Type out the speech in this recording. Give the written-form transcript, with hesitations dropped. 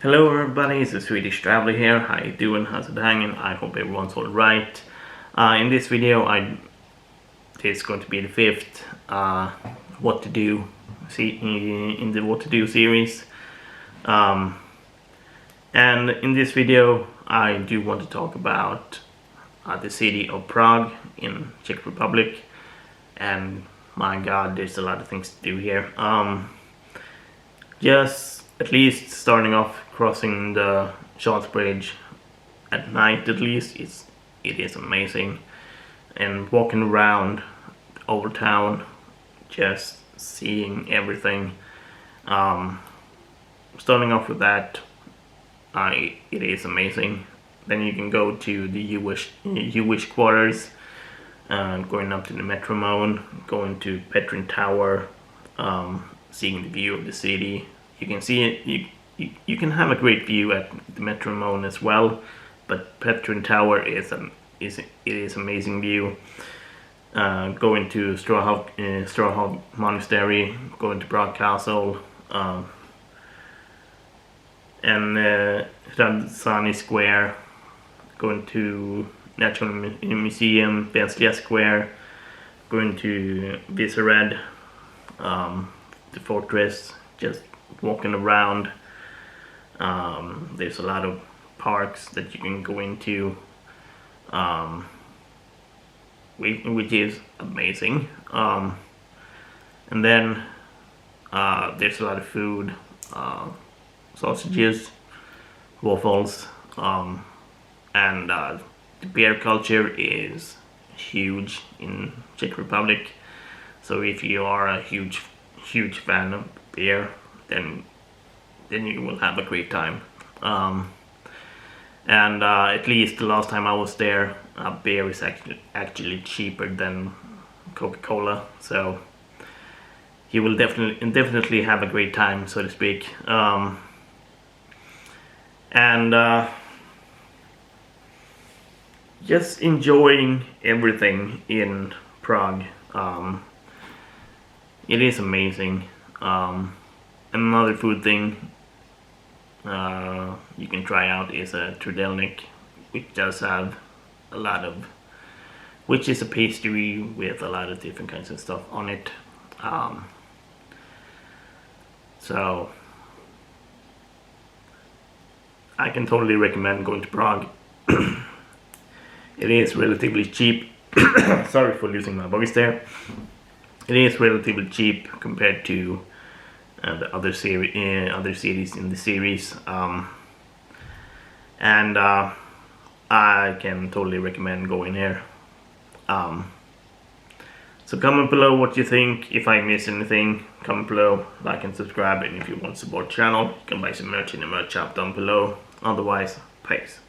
Hello everybody, it's the Swedish Traveler here. How you doing? How's it hanging? I hope everyone's alright. In this video, it's going to be the fifth what to do in the what to do series. And in this video, I do want to talk about the city of Prague in Czech Republic. And my God, there's a lot of things to do here. Just at least starting off crossing the Charles Bridge at night, at least it is amazing, and walking around over town, just seeing everything. Starting off with that, it is amazing. Then you can go to the Jewish quarters, going up to the Metro, going to Petrin Tower, seeing the view of the city. You can see it. You can have a great view at the Metro as well, but Petrin Tower is amazing view. Going to Straw Monastery, going to Prague Castle, and Radosany Square, going to Natural Museum, Vestia Square, going to Vyšehrad, the fortress, just walking around. There's a lot of parks that you can go into, which is amazing. And then there's a lot of food, sausages, waffles, and the beer culture is huge in Czech Republic. So if you are a huge fan of beer, then you will have a great time. And at least the last time I was there, beer is actually cheaper than Coca-Cola, so you will definitely have a great time, so to speak. And just enjoying everything in Prague. It is amazing. Another food thing you can try out is a trudelnik, which does have which is a pastry with a lot of different kinds of stuff on it. So I can totally recommend going to Prague. It is relatively cheap. Sorry for losing my voice there. It is relatively cheap compared to the other cities in the series, and I can totally recommend going here. So comment below what you think. If I miss anything, comment below, like and subscribe, and if you want to support the channel, you can buy some merch in the merch shop down below. Otherwise, peace.